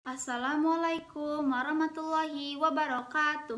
Assalamualaikum warahmatullahi wabarakatuh.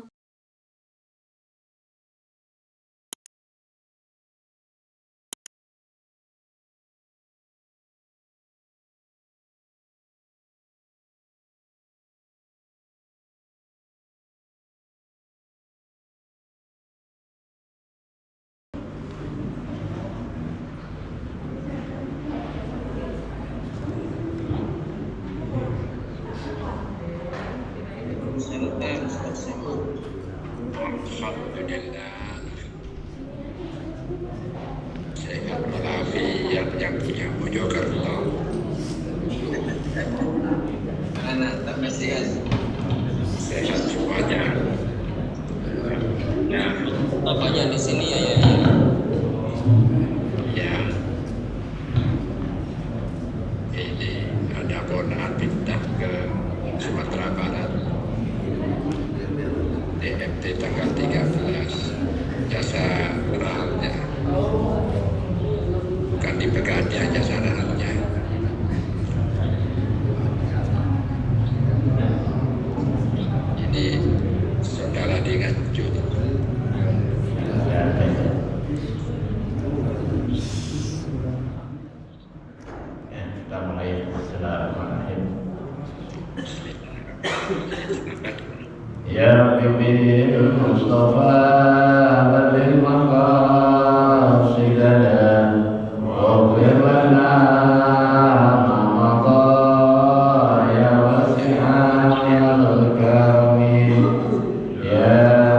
Alhamdulillah sehat walafiat yang punya Mojokerto. Mana tambah sehat Semuanya. Ya, bapaknya di sini ya ya. Ini ada ponaan pindah ke Sumatera Barat. DMT tanggal 13. Jasa rahatnya bukan dipegang aja jasa rahatnya. Ini saudara di Nganjuk. Kita mulai. Bismillahirrahmanirrahim. Ya Rabbi Mustafa balil maqasidana wa ghfir lana ma madha ya wasi'al karami. Ya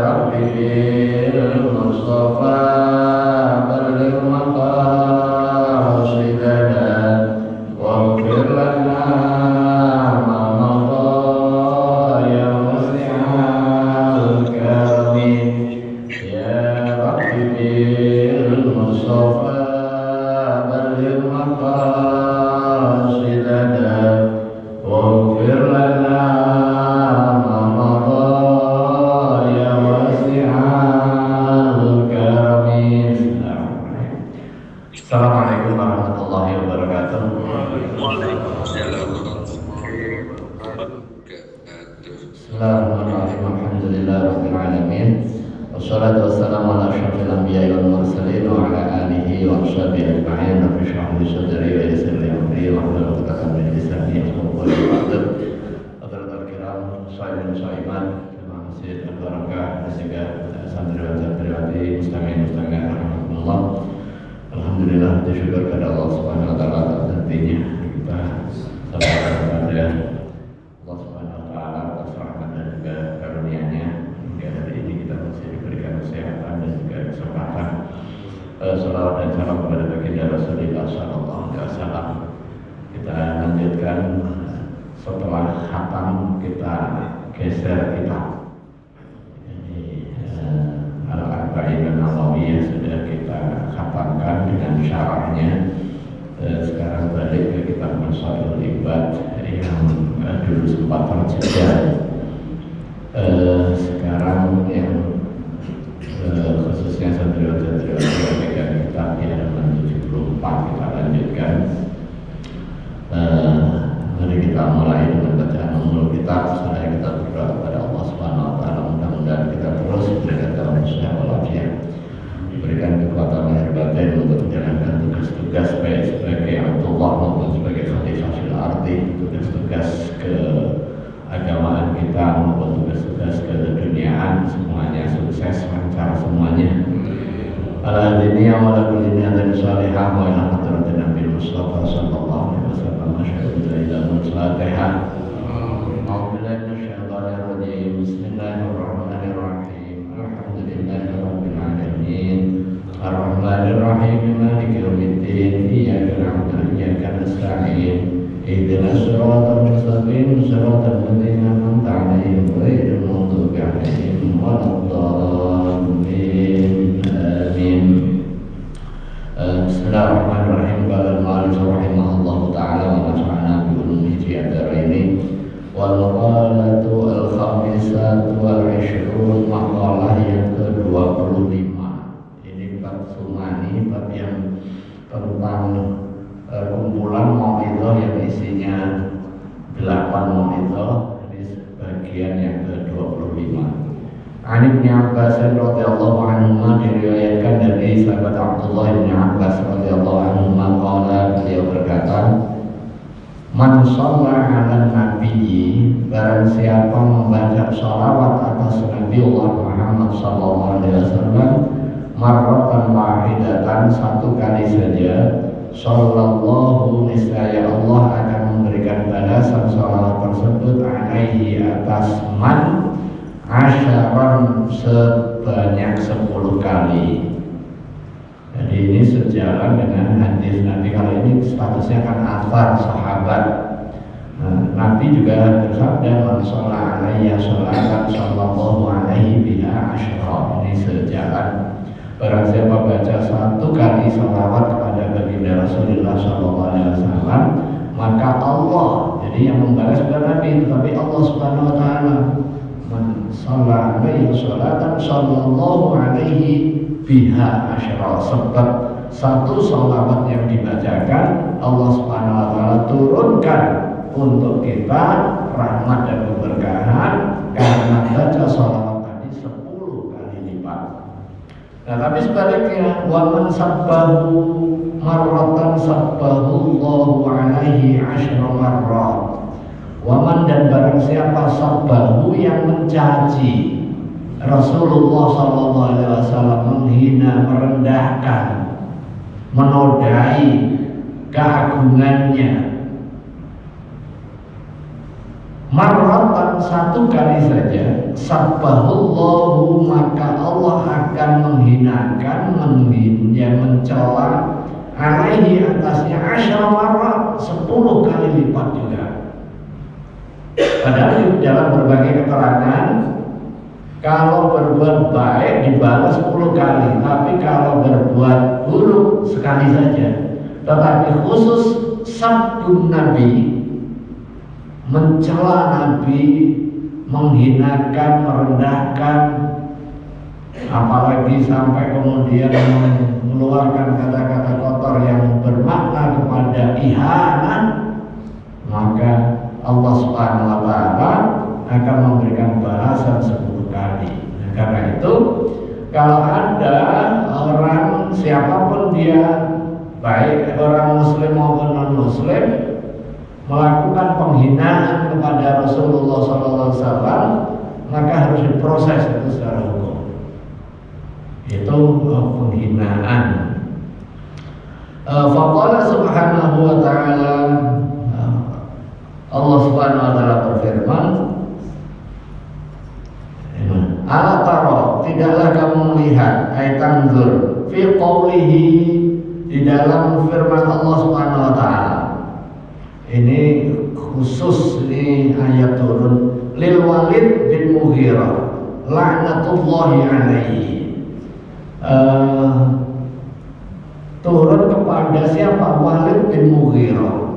Rabbi Mustafa balil maqasidana wa ghfir lana ma madha ya wasi'al karami. Ya Rabbi Mustafa balil maqasidana wa ghfir lana ma madha ya wasi'al karami. Assalamualaikum warahmatullahi wabarakatuh. Waalaikumsalam warahmatullahi wabarakatuh. Bismillahirrahmanirrahim. Alhamdulillahirabbil alamin. Wassalatu wassalamu ala asyrafil anbiya'i wal mursalin wa ala alihi wa ashabihi ajma'in. Rabbi shrah li sadri wa yassir li amri wahlul 'uqdatam min lisani yafqahu qawli. Hadirin kiram, shaimin shaimat, terima kasih al-barakah dan juga santriwati mustami'in mustami'at rahmatullah. Alhamdulillah, kita syukur kepada Allah Subhanahu wa taala atas hatinya kita sabar kepada Allah Subhanahu wa taala atas rahmat dan juga karunia-Nya hingga hari ini kita masih diberikan kesehatan dan juga kesempatan. Salawat dan salam kepada baginda Rasulullah sallallahu alaihi wasallam. Kita lanjutkan setelah khatam kita geser kitab. Ini Al-Arba'in An-Nawawiyah sudah kita khatamkan dengan syarahnya. Sekarang balik ke kitab Masalul Ibad yang dulu sempat terjeda. Sekarang yang khususnya santriwati-santriwati yang pegang kitab di halaman 74 kita lanjutkan. Mari kita mulai dengan bacaan umul kitab. Setelah kita berdoa kepada Allah Subhanahu wa taala, mudah-mudahan kita terus diberikan dalam sehat walafiat, berikan kekuatan lahir batin untuk menjalankan tugas-tugas baik sebagai Abdullah maupun sebagai khalifah fil ardi, tugas-tugas keagamaan kita maupun tugas-tugas keduniaan, semuanya sukses, lancar semuanya. Ala dunia wa ala kulli niyatin salihah wa ila hadratin Nabi Mustafa sallallahu alaihi wasallam. Asyhadu an la ilaha illallah. A'udzubillahi minasyaitonir rajim. Bismillahirrahmanirrahim. Alhamdulillahirabbil alamin. Ar-Rahmanir Rahim. Maliki yaumiddin. Iyyaka na'budu wa iyyaka nasta'in. Ihdinas siratal mustaqim. Siratal ladzina an'amta 'alaihim ghairil maghdubi 'alaihim waladdallin. Amin. Bismillahirrahmanirrahim. Qala al-mu'allif rahimahullahu ta'ala wa nafa'ana bi ulumihi fi ad-dharain. Wal maqalatu al-khamisatu wal 'ishrun, maqalah yang ke-25. Ini bab sumani, bab yang tentang kumpulan mau'izah yang isinya 8 mau'izah Ibnu Abbas radhiyallahu anhu diriwayatkan dari sahabat Abdullah bin Abbas radhiyallahu anhu qala, beliau berkata, man shalla 'alan nabiyyi, barang siapa membaca shalawat atas Nabi Allah Muhammad sallallahu alaihi wasallam marratan wahidatan, satu kali saja, sallallahu, niscaya Allah akan memberikan balasan shalawat tersebut alaihi, atas man, asyaran, sebanyak 10 kali. Jadi ini sejalan dengan hadis Nabi. Kalau ini statusnya kan athar sahabat. Nabi juga bersabda, man shalla alayya sholatan sallallahu alaihi biha asyra. Ini sejalan. Barang siapa baca 1 kali sholawat kepada baginda Rasulullah sallallahu alaihi wasallam, maka Allah, jadi yang membalas bukan Nabi tetapi Allah Subhanahu wa taala. Man shalla alayya sholatan sallallahu alaihi biha asyra, sebab 1 sholawat yang dibacakan Allah Subhanahu wa taala turunkan untuk kita rahmat dan keberkahan karena baca sholawat tadi 10 kali lipat. Nah, tapi sebaliknya, wa man sabbahu marratan sabbahu Allahu alaihi asyra marrat. Waman, dan barang siapa sabbahu, yang mencaci Rasulullah sallallahu alaihi wasallam, menghina, merendahkan, menodai keagungannya, marratan, 1 kali saja, sabbahullahu, maka Allah akan menghinakan, mencela, alaihi, atasnya, asyra marrat, 10 kali lipat juga. Padahal dalam berbagai keterangan, kalau berbuat baik dibalas 10 kali, tapi kalau berbuat buruk sekali saja. Tetapi khusus sabun Nabi, mencela Nabi, menghinakan, merendahkan, apalagi sampai kemudian mengeluarkan kata-kata kotor yang bermakna kepada ihanan, maka Allah Subhanahu wa taala akan memberikan balasan 10 kali. Nah, karena itu kalau ada orang, siapapun dia, baik orang muslim maupun non muslim, melakukan penghinaan kepada Rasulullah SAW, maka harus diproses itu secara hukum. Itu penghinaan. Faqala subhanahu wa ta'ala, Allah Subhanahu wa taala berfirman, ala tara, tidaklah kamu melihat, ay tanzur, fi qawlihi, di dalam firman Allah Subhanahu wa taala. Ini khusus, ini ayat turun lil Walid bin Mughirah laknatullahi alaihi, turun kepada siapa? Walid bin Mughirah.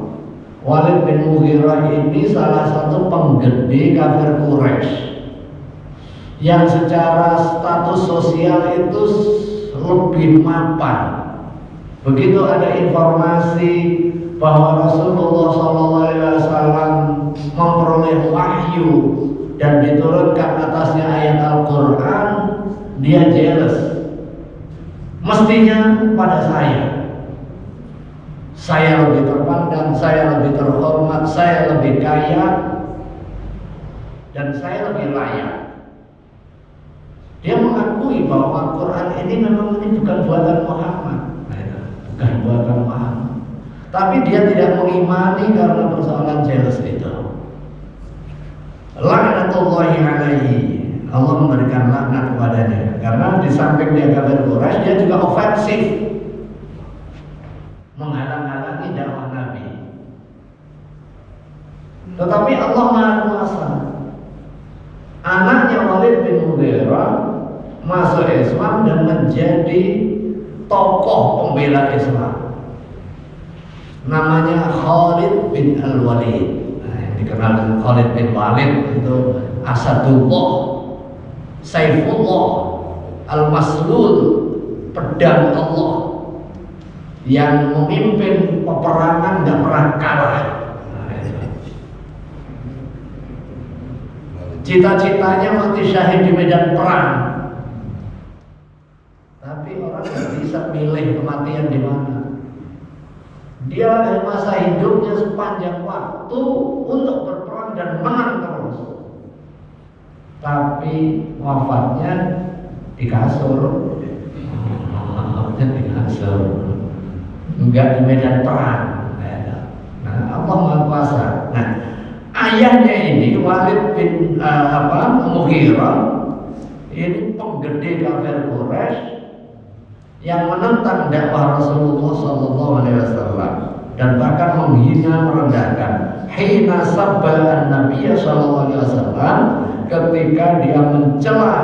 Walid bin Mughirah ini salah satu penggede kafir Quraisy yang secara status sosial itu lebih mapan. Begitu ada informasi bahwa Rasulullah SAW memperoleh wahyu dan diturunkan atasnya ayat Al-Quran, dia jealous. Mestinya pada saya lebih terpandang, saya lebih terhormat, saya lebih kaya, dan saya lebih layak. Dia mengakui bahwa Quran ini memang bukan buatan Muhammad, bukan buatan Muhammad. Tapi dia tidak mengimani karena persoalan jealous itu. Laknatullahi alaihi, Allah memberikan laknat kepadanya karena di samping dia kafir Quraisy, dia juga ofensif, menghalang-halangi dakwah Nabi. Tetapi Allah Maha Kuasa. Anaknya Walid bin Mughirah masuk Islam dan menjadi tokoh pembela Islam. Namanya Khalid bin Al-Walid. Nah, yang dikenal dengan Khalid bin Walid itu Asadullah, Saifullah, Al-Maslul, pedang Allah, yang memimpin peperangan tidak pernah kalah. Cita-citanya mati syahid di medan perang. milih kematian di mana. Dia masa hidupnya sepanjang waktu untuk berperang dan menang terus. Tapi wafatnya di kasur. Wafatnya di kasur. Enggak di medan perang. Nah, Allah Maha Kuasa. Nah, ayahnya ini Walid bin Mughirah, ini penggede kafir Quraisy yang menentang dakwah Rasulullah SAW dan bahkan menghina, merendahkan. Hina sabba an-Nabiy SAW, ketika dia mencela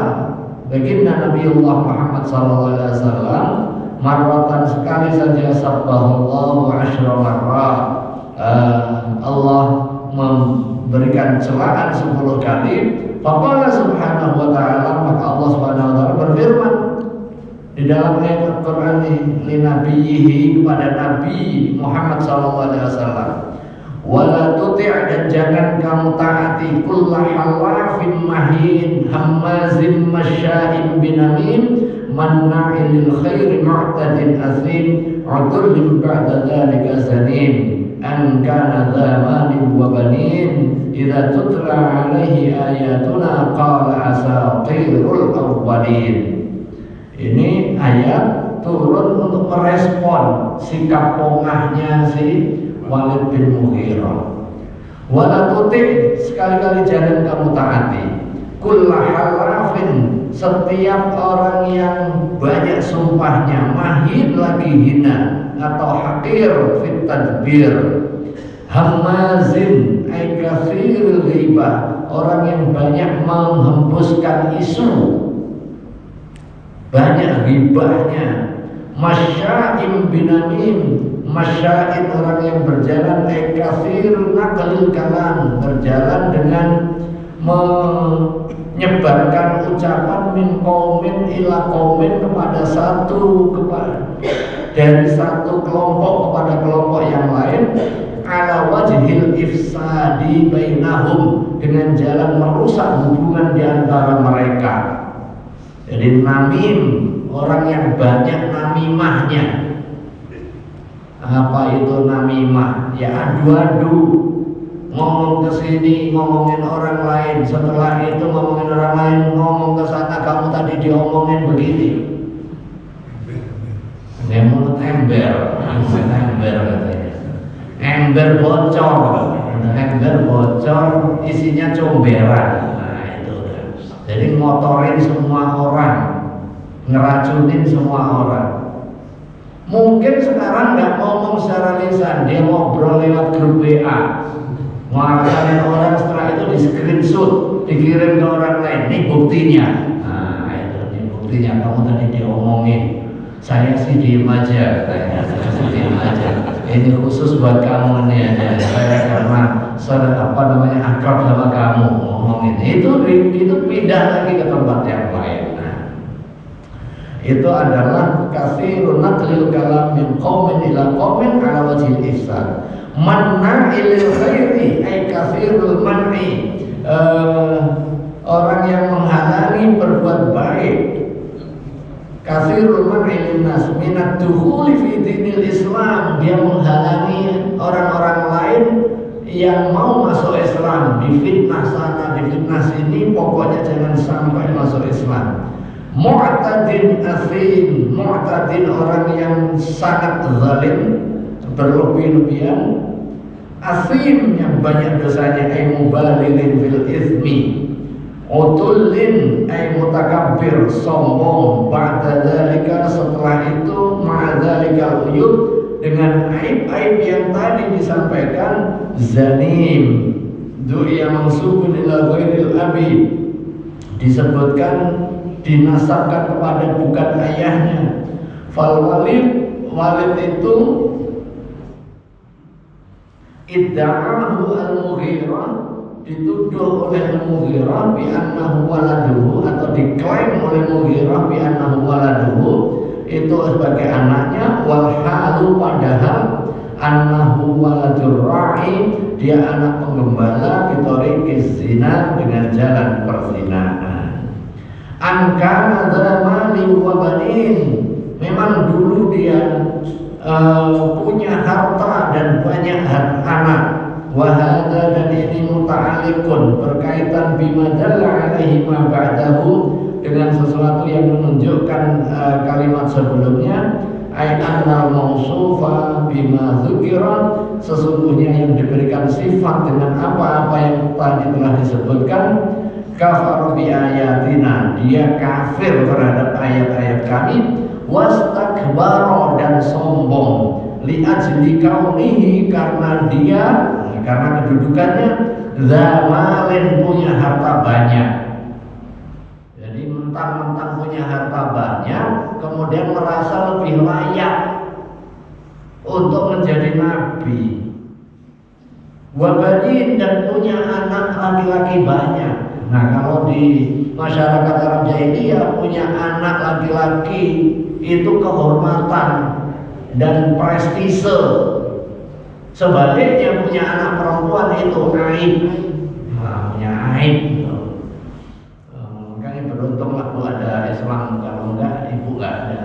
baginda Nabiullah Muhammad SAW, marwatan sekali saja sabbahullahu asyra marrat. Allah memberikan celaan 10 kali. Faqala subhanahu wa ta'ala, maka Allah subhanahu wa ta'ala berfirman di dalam ayat Al-Quran li nabiyhi, kepada Nabi Muhammad SAW, wala tuti' dan jangan kamu taati kulla halafin mahin hammazim masya'in binamim manna'in lil khairi mu'tadin azim utullin ba'da dhalika zanim an kana dha malin wa banin idza tutla alaihi ayatuna qala asatirul awwalin. Ini ayat turun untuk merespon sikap pongahnya si Walid bin Mughirah. Wala tuti', sekali-kali jangan kamu taati kulla halafin, setiap orang yang banyak sumpahnya, mahin lagi hina atau hakir fit tadbir, hammazin ay katsirul ghibah, orang yang banyak menghembuskan isu, banyak ghibahnya, masya'im binamim, masya'in orang yang berjalan ay katsir naqlil kalam, berjalan dengan menyebarkan ucapan min qaumin ila qaumin, kepada dari satu kelompok kepada kelompok yang lain, ala wajhil ifsadi bainahum, dengan jalan merusak hubungan di antara mereka. Jadi namim, orang yang banyak namimahnya. Apa itu namimah? Ya adu-adu, ngomong ke sini, ngomongin orang lain, setelah itu ngomongin orang lain, ngomong ke sana, kamu tadi diomongin begini. Mulut ember katanya. Ember bocor, isinya comberan. Nah itu kan. Jadi ngotorin semua orang, ngeracunin semua orang. Mungkin sekarang nggak ngomong secara lisan, dia ngobrol lewat grup WA. Mengatakan orang, setelah itu di screenshot, dikirim ke orang lain. Ini buktinya. Nah itu, ini buktinya. Kamu tadi diomongin. Saya sih diem aja, Ini khusus buat kamu nih aja. Saya karena akrab sama kamu ngomongin. Itu pindah lagi ke tempat yang lain. Nah, itu adalah katsirun naqlil kalam min qaumin ila qaumin ala wajhil ihsan. Manna'il khairi ay katsirul man'i, orang yang menghalangi berbuat baik. Katsirul man'i linnas minad dukhuli fi dinil Islam, dia menghalangi orang-orang lain yang mau masuk Islam, difitnah sana, difitnah sini, pokoknya jangan sampai masuk Islam. Mu'tadin asim, mu'tadin orang yang sangat zalim, berlebih-lebihan. Asim yang banyak dosanya, ay mubalilin fil izmi. Utullin ay mutakabbir, sombong. Ba'da dzalika, setelah itu, ma'adzalika uyub, dengan aib-aib yang tadi disampaikan, zanim, du'iya mansubun ila ghairil abi, disebutkan, dinasabkan kepada bukan ayahnya. Fal walid itu idda'ahu al-Mughirah, dituduh oleh Mughirah bi annahu waladuhu, atau diklaim oleh Mughirah bi annahu waladuhu, itu sebagai anaknya. Wal halu, padahal annahu waladur ra'i, dia anak penggembala, bitoriqiz zina, dengan jalan perzinahan. An kana dzamali wa banin, Memang dulu dia punya harta dan banyak anak. Wahada, dan ini muta'alikun, berkaitan bima dalla alaihi ma ba'dahu, dengan sesuatu yang menunjukkan kalimat sebelumnya. Ay annal mausufa bima dzukira, sesungguhnya yang diberikan sifat dengan apa-apa yang tadi telah disebutkan. Kafar bi ayatina, dia kafir terhadap ayat-ayat kami. Wastakbara, dan sombong. Li ajli kaunihi, karena dia, karena kedudukannya, zamalin, punya harta banyak. Jadi mentang-mentang punya harta banyak, kemudian merasa lebih layak untuk menjadi nabi. Wabadin, dan punya anak laki-laki banyak. Nah, kalau di masyarakat Arab Jahiliyah punya anak laki-laki itu kehormatan dan prestise. Sebaliknya punya anak perempuan itu aib. Nah, punya aib. Makanya beruntunglah Bu ada Islam, kalau enggak ibu enggak ada.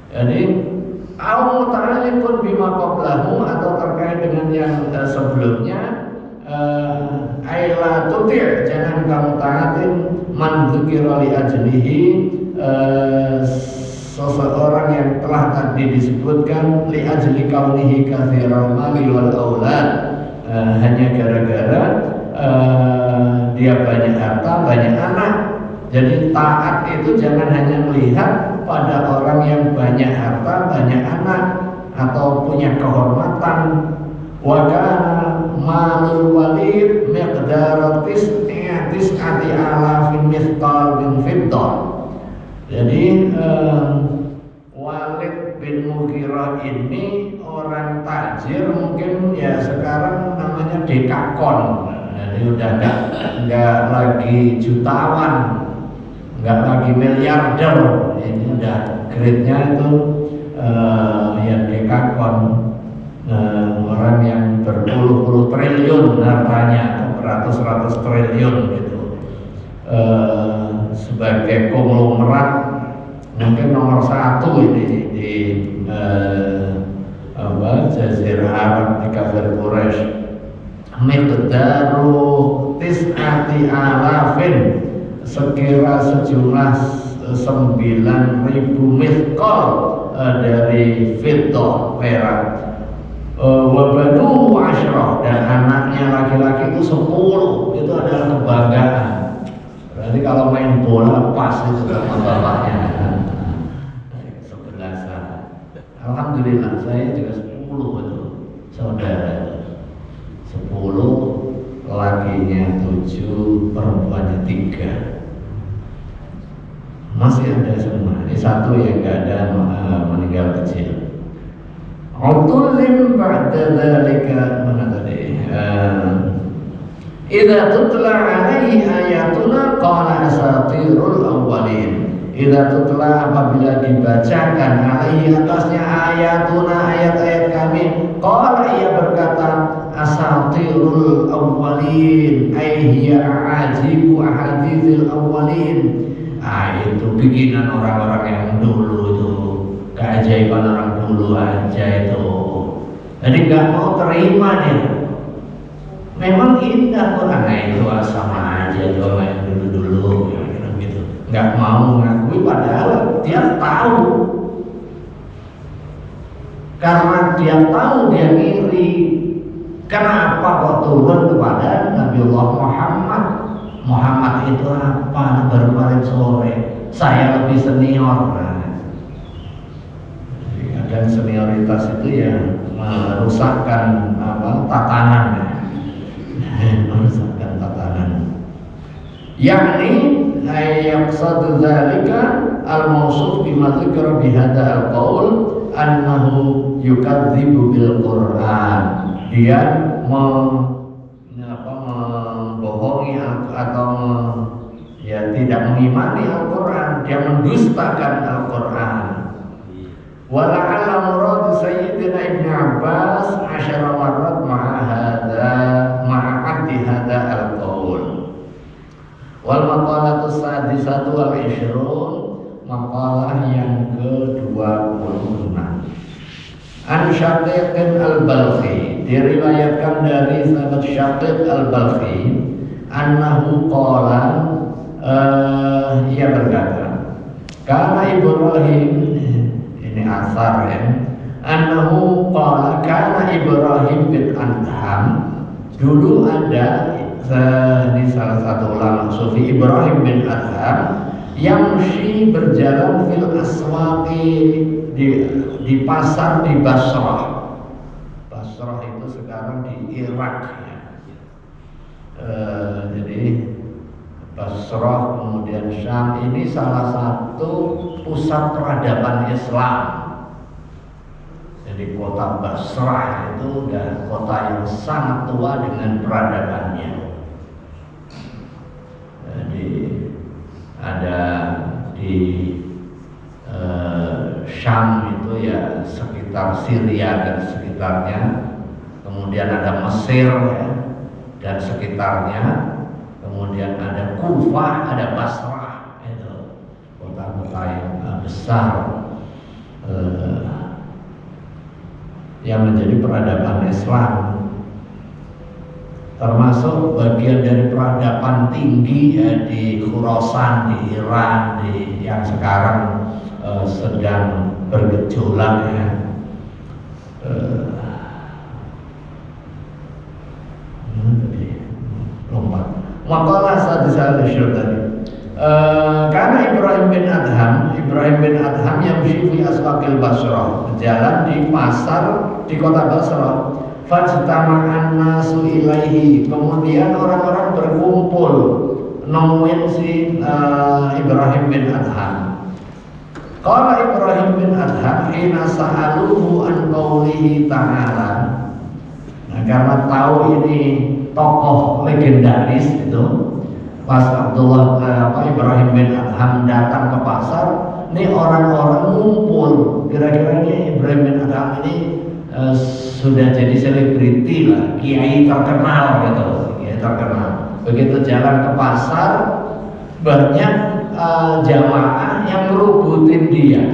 Jadi au muta'alliqun bima qablahu, atau terkait dengan yang sebelumnya. Aila tuti', jangan kamu taatin man dzukira li ajlihi, seseorang yang telah tadi disebutkan li ajli kaunihi katsiral mali wal aulad, hanya gara-gara dia banyak harta, banyak anak. Jadi taat itu jangan hanya melihat pada orang yang banyak harta, banyak anak, atau punya kehormatan. Wa kana malul walid miqdar tis'ati alafin mithqal bin fiddah. Jadi Walid bin Mughirah ini orang tajir, mungkin ya sekarang namanya dekakon. Jadi udah enggak lagi jutawan, enggak lagi miliarder. Ini udah grade-nya itu ya dekakon. Orang yang berpuluh-puluh triliun hartanya, beratus-ratus triliun gitu, sebagai konglomerat mungkin nomor 1 ini di Jazirah Arab, di kafir Quraisy. Miqdaru tis'ati alafin, sekira sejumlah 9.000 mithqal dari fiddah, perak. Wabadu asyrah, dan anaknya laki-laki itu 10, itu adalah kebanggaan. Berarti kalau main bola pas itu sama bapaknya. 11-an. Alhamdulillah saya juga 10 itu saudara. 10, lakinya 7, perempuannya 3. Masih ada semua. Ini satu yang nggak ada, meninggal kecil. Utulim ba'da dzalika, mana tadi? Idza tutla alaihi ayatuna qala asatirul awwalin. Idza tutla, apabila dibacakan alaihi, atasnya ayatuna, ayat-ayat kami, qala, ia berkata asatirul awwalin, ay hiya ajibu ahaditsil awwalin. Itu bikinan orang-orang yang dulu itu, keajaiban orang dulu aja itu. Jadi nggak mau terima dia. Memang indah Quran, itu sama aja doang yang dulu-dulu gitu. Nggak mau mengakui, padahal dia tahu. Karena dia tahu, dia ngiri. Kenapa kok turun kepada Nabiullah Muhammad? Muhammad itu apa? Baru kemarin sore, saya lebih senior. Dan senioritas itu ya merusakkan tatanan, merusakkan tatanan. Yakni yaqsadu dzalika al-mausuf bima dzikra bi hadza al-qaul annahu yukadzibu bil Qur'an. Dia membohongi atau tidak mengimani Al-Qur'an, dia mendustakan Al-Qur'an. Wala'alla murad Sayyidina Ibn Abbas 10 marrat ma'addi hadha al-qawl. Wal maqalatu sadisatu wal 20 An Syaqiq al-Balkhi, diriwayatkan dari sahabat Syaqiq al-Balkhi, annahu qala, ia berkata, kana Ibrahim, ini asar ya, annahu qala kana Ibrahim bin Adham, dulu ada ini salah satu ulama sufi, Ibrahim bin Adham, yamshi berjalan fil aswaqi, di pasar di Basrah. Basrah itu sekarang di Irak ya. Jadi Basrah kemudian Syam ini salah satu pusat peradaban Islam. Jadi kota Basrah itu udah kota yang sangat tua dengan peradabannya. Jadi ada di Syam itu ya sekitar Syria dan sekitarnya, kemudian ada Mesir ya, dan sekitarnya, kemudian ada Kufah, ada Basrah, itu kota-kota yang besar yang menjadi peradaban Islam, termasuk bagian dari peradaban tinggi ya, di Khurasan, di Iran, yang sekarang sedang bergejolak ya. Makalah saat disal tadi. Karena Ibrahim bin Adham yang fi aswaqil Basrah, berjalan di pasar di kota Basrah. Fajtama'an nasu ilaihi, kemudian orang-orang berkumpul nemuin si Ibrahim bin Adham. Qala Ibrahim bin Adham hina sa'aluhu an qaulihi ta'ala. Nah, karena tahu ini tokoh legendaris itu, pas Ibrahim bin Adham datang ke pasar, ini orang-orang ngumpul. Kira-kira ini Ibrahim bin Adham ini sudah jadi selebriti lah, kiai terkenal gitu, kiai terkenal. Begitu jalan ke pasar, banyak jamaah yang merubutin dia.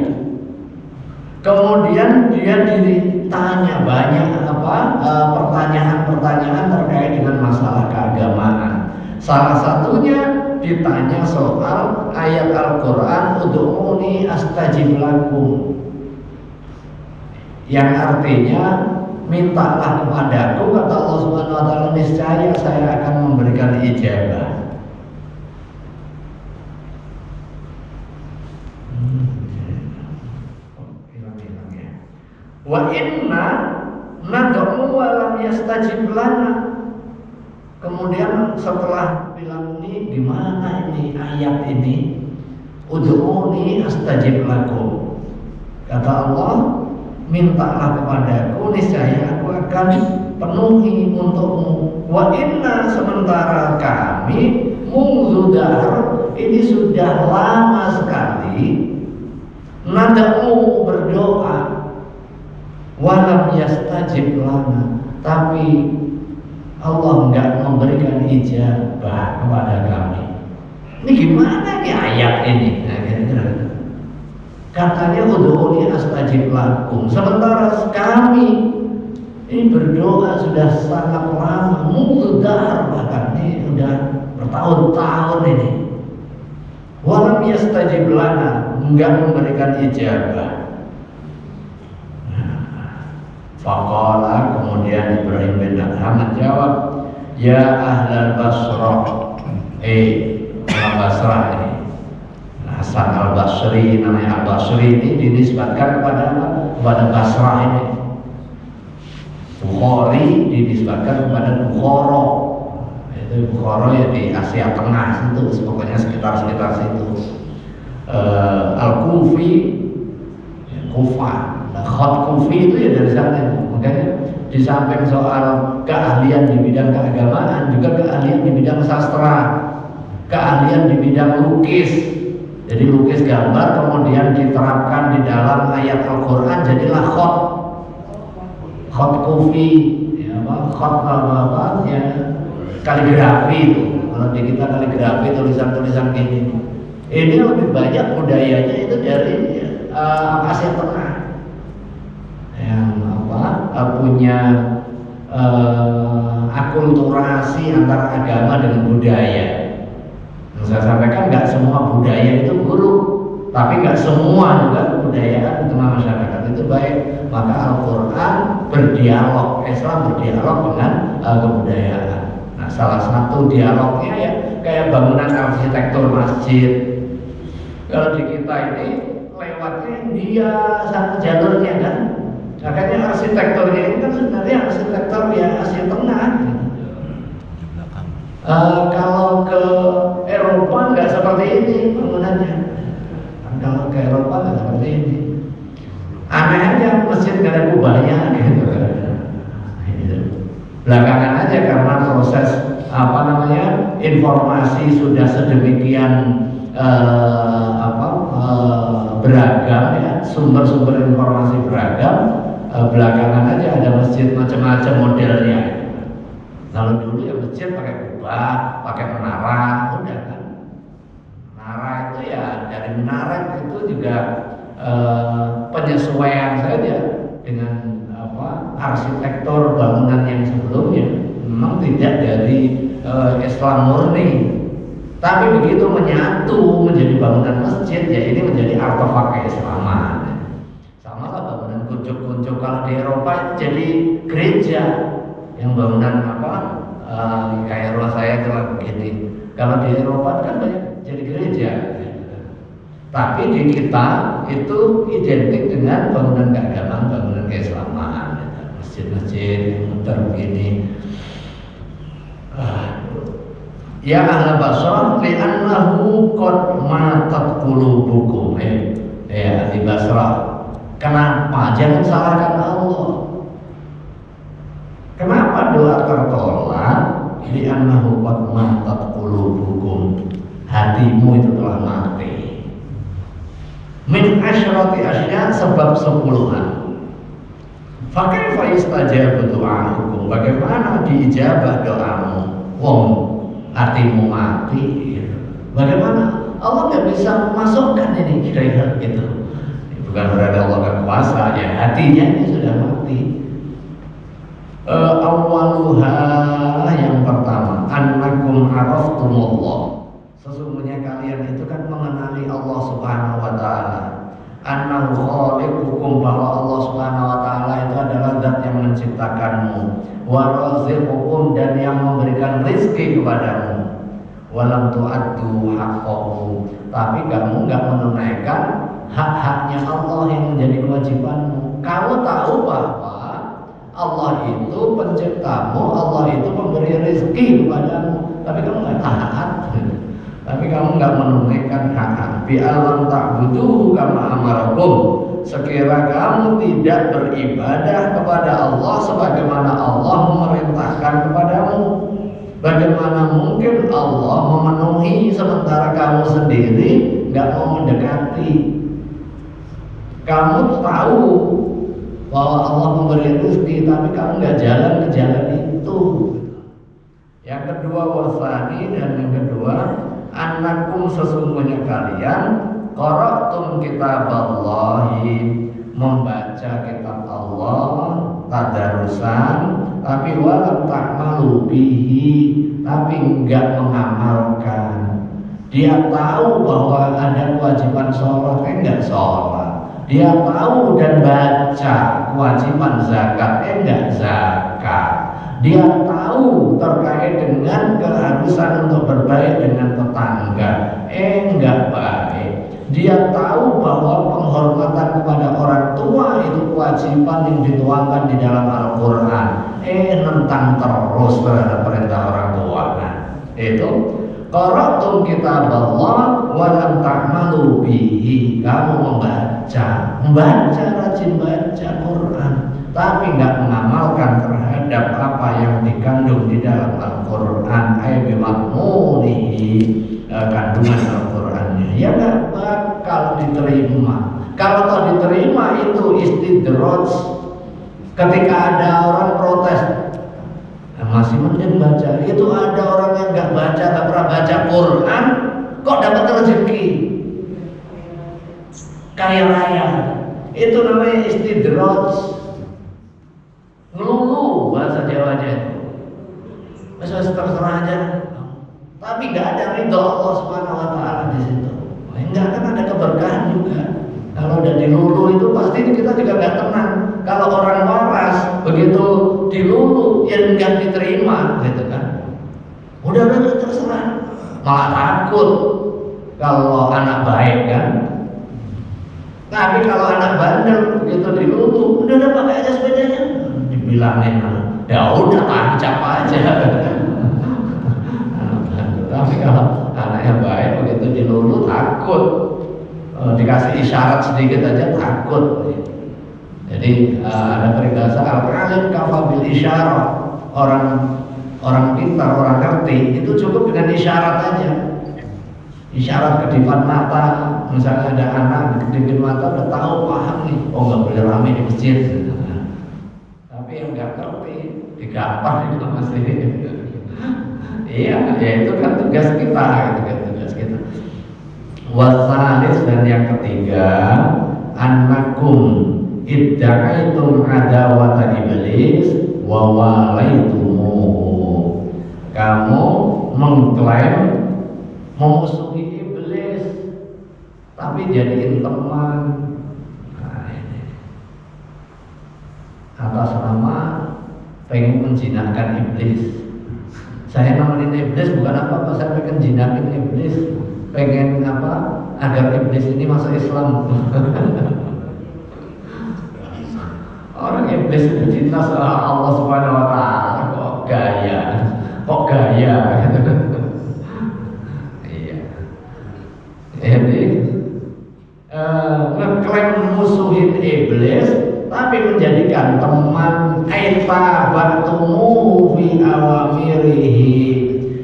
Kemudian dia ditanya banyak pertanyaan-pertanyaan terkait dengan masalah keagamaan. Salah satunya ditanya soal ayat Al-Quran, ud'uni astajib lakum, yang artinya mintalah kepadaku, kata Allah Subhanahu wa taala, niscaya saya akan memberikan ijabah. Wa inna nad'u wa lam yastajib lana. Kemudian setelah bilang ini gimana ini ayat ini, ud'uni astajib lakum, kata Allah, mintalah kepadaku, niscaya aku akan penuhi untukmu. Wa inna, sementara kami mungzudar, ini sudah lama sekali, nad'u, berdoa, walam yastajib lana, tapi Allah enggak memberikan ijabah kepada kami. Ini gimana nih ayat ini? Katanya udhuni astajib lakum, sementara kami ini berdoa sudah sangat lama, mudahar, bahkan ini sudah bertahun-tahun ini. Walam yastajib lana, enggak memberikan ijabah. Faqala, kemudian Ibrahim bin Adham menjawab, ya ahlal Basrah, orang Basrah ini, Hasan al-Basri, namanya al-Basri ini dinisbatkan kepada Basrah ini. Bukhari dinisbatkan kepada Bukhara, itu Bukhara ya di Asia Tengah situ, pokoknya sekitar situ. Al-Kufi, ya, Kufah. Khat Kufi itu ya dari sana. Makanya di samping soal keahlian di bidang keagamaan, juga keahlian di bidang sastra, keahlian di bidang lukis. Jadi lukis gambar kemudian diterapkan di dalam ayat Al-Quran, jadilah khat Kufi, ya, khat ya, kaligrafi itu. Kalau di kita kaligrafi, tulisan-tulisan gini. Ini lebih banyak budayanya itu dari Asia Tengah. Yang punya akulturasi antara agama dengan budaya. Saya sampaikan nggak semua budaya itu buruk, tapi nggak semua juga kebudayaan di tengah masyarakat itu baik. Maka Al-Quran berdialog, Islam berdialog dengan kebudayaan. Nah, salah satu dialognya ya kayak bangunan arsitektur masjid. Kalau di kita ini lewatnya India satu jalurnya kan, makanya arsitekturnya ini kan sebenarnya arsitektur ya Asia Tengah. Kalau ke Eropa nggak seperti ini bangunannya. Kalau ke Eropa nggak seperti ini. Aneh aja masjid nggak ada kubahnya gitu. Belakangan aja karena proses informasi sudah sedemikian beragam ya, sumber-sumber informasi beragam. Belakangan aja ada masjid macam-macam modelnya. Kalau dulu ya masjid pakai kubah, pakai menara, udah kan. Menara itu ya dari menara itu juga penyesuaian saja dengan arsitektur bangunan yang sebelumnya. Memang tidak dari Islam murni, tapi begitu menyatu menjadi bangunan masjid ya ini menjadi artefak keislaman. Sama lah bangunan kuncup-kuncup kalau di Eropa itu jadi gereja. Yang bangunan kayak rumah saya itu begini. Kalau di Eropa kan banyak jadi gereja. Tapi di kita itu identik dengan bangunan keagamaan, bangunan keislaman, masjid-masjid yang muter begini. Ya ahla Basrah li'annahu qad matat qulubukum. Ya ahli Basrah, kenapa? Jangan salahkan Allah. Kenapa doa tertolak? Li'annahu qad matat qulubukum. Hatimu itu telah mati. Min asyrati asya, sebab 10-an. Fakaifa yustajabu du'ahukum? Bagaimana diijabah doamu? Wong hatimu mati. Bagaimana Allah nggak bisa masukkan ini kira-kira gitu? Bukan berarti Allah nggak kuasa, ya hatinya ini sudah mati. Awaluha, yang pertama, annakum araftumullah. Sesungguhnya kalian itu kan mengenali Allah Subhanahu wa taala. Annahu khaliqukum, bahwa Allah Subhanahu wa taala itu adalah zat yang menciptakanmu. Wa raziqukum, dan yang memberikan rezeki kepadamu. Walam tu'addu haqqahu, tapi kamu enggak menunaikan hak-haknya Allah yang menjadi kewajibanmu. Kamu tahu bahwa Allah itu penciptamu, Allah itu memberi rezeki kepadamu, tapi kamu nggak taat, tapi kamu nggak menunaikan hak-hak. Bi alam ta'budu kama amarakum, sekira kamu tidak beribadah kepada Allah sebagaimana Allah memerintahkan kepadamu. Bagaimana mungkin Allah memenuhi sementara kamu sendiri nggak mau mendekati? Kamu tahu bahwa Allah memberi rezeki, tapi kamu nggak jalan ke jalan itu. Yang kedua wasani, dan yang kedua annakum, sesungguhnya kalian qara'tum kitaballahi, membaca kitab Allah tadarusan, tapi walam ta'malu bihi, tapi enggak mengamalkan. Dia tahu bahwa ada kewajiban sholat, enggak sholat. Dia tahu dan baca kewajiban zakat, enggak zakat. Dia tahu terkait dengan keharusan untuk berbaik dengan tetangga, enggak baik. Dia tahu bahwa penghormatan kepada orang tua itu kewajiban yang dituangkan di dalam Al-Quran, nentang terus terhadap perintah orang tua. Nah, itu qara'tum kitaballah wa lam ta'malu bihi, kamu membaca, rajin baca Quran, tapi nggak mengamalkan terhadap apa yang dikandung di dalam Al-Quran, ayat bimakmunihi, kandungan Al-Qurannya, ya nggak bakal diterima. Kalau tak diterima itu istidraj. Ketika ada orang protes, masih mending baca. Itu ada orang yang nggak baca, nggak pernah baca Quran, kok dapat rezeki kaya raya. Itu namanya istidraj. dilulu ya enggak diterima gitu kan. Udah terserah, malah takut kalau anak baik kan. Tapi kalau anak bandel begitu dilulu, udah pakai aja sepedanya, dibilangin ya udah tancap aja. Tapi kalau anaknya baik begitu dilulu takut, dikasih isyarat sedikit aja takut. Jadi ada peribahasa al-alim kafabil isyarat, orang pintar, orang ngerti itu cukup dengan isyarat aja. Isyarat kedipan mata, misalnya ada anak kedipin mata udah tahu paham nih, oh nggak boleh rame di masjid. Tapi yang nggak ngerti digampar itu masih. Iya, ya itu kan tugas kita, itu kan tugas kita. Wasalis dan yang ketiga, annakum idda'aitum adawata iblis wa walaitumuhu. Kamu mengklaim memusuhi iblis tapi jadiin teman. Nah, ini atas nama pengen menjinakkan iblis. Saya nemenin iblis bukan apa-apa, saya pengen jinakin iblis, pengen apa agar iblis ini masuk Islam. Orang iblis itu cinta sama Allah Subhanahu Wa Taala, kok gaya. Iya. Jadi ngeklaim musuhin iblis, tapi menjadikan teman. Aita batumu fi awamirihi,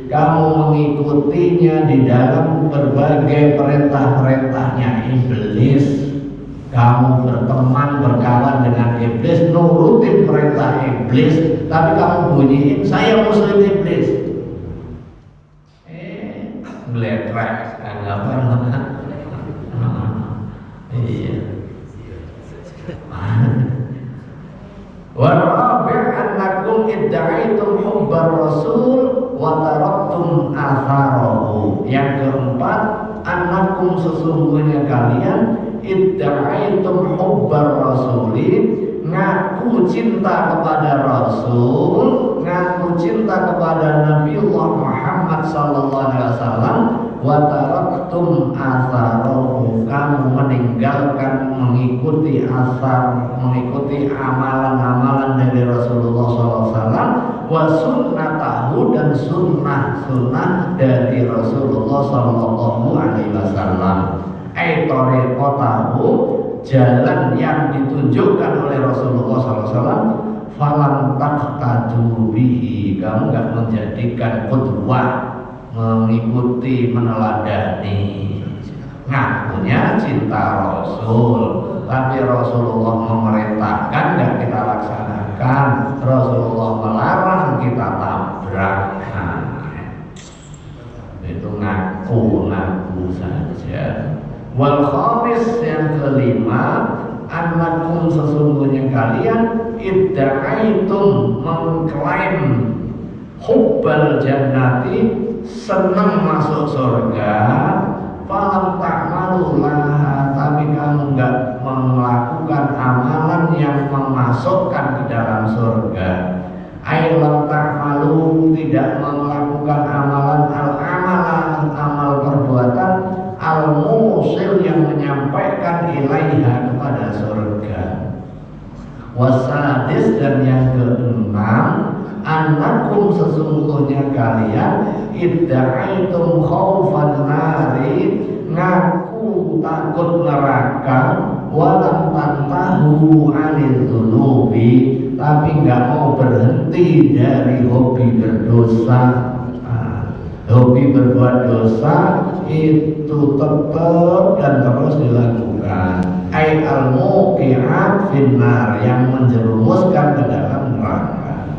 kamu mengikutinya di dalam berbagai perintah-perintahnya iblis. Kamu berteman, berkawan dengan iblis, nurutin perintah iblis, tapi kamu bunyiin saya musuhin iblis. Geletrek, anggapan. Iya. Warabi' annakum idda'aitum hubbar rasul wa taraktum atharahu. Yang keempat, annakum sesungguhnya kalian idda'aitum hubbar rasuli, ngaku cinta kepada Rasul, ngaku cinta kepada Nabiullah Muhammad sallallahu alaihi wasallam, wa taraktum atharahu, kamu meninggalkan mengikuti asar, mengikuti amalan-amalan dari Rasulullah sallallahu alaihi wasallam, wa sunnatahu, dan sunnah dari Rasulullah sallallahu alaihi wasallam. Tariqatahu, jalan yang ditunjukkan oleh Rasulullah SAW. Falam taqtadu bihi, kamu gak menjadikan qudwah, mengikuti, meneladani. Ngakunya cinta Rasul, tapi Rasulullah memerintahkan gak kita laksanakan, Rasulullah melarang kita tabrak. Itu ngaku saja. Wal khamis, yang kelima, annakum sesungguhnya kalian idda'aitum, mengklaim hubbal jannati, senang masuk surga, falam ta'malu laha, tapi kamu enggak melakukan amalan yang memasukkan ke dalam surga. Ailam ta'malu, tidak melakukan amalan amal perbuatan al-musil, yang menyampaikan ilaiha, kepada surga. Wasadis, dan yang keenam, annakum sesungguhnya kalian idda'aitum khaufan nari, ngaku takut neraka, walam tantahu anil dzunubi, tapi enggak mau berhenti dari hobi berdosa. Hobi berbuat dosa itu tetap dan terus dilakukan. Ai al-muqi'at finnar, yang menjerumuskan ke dalam neraka.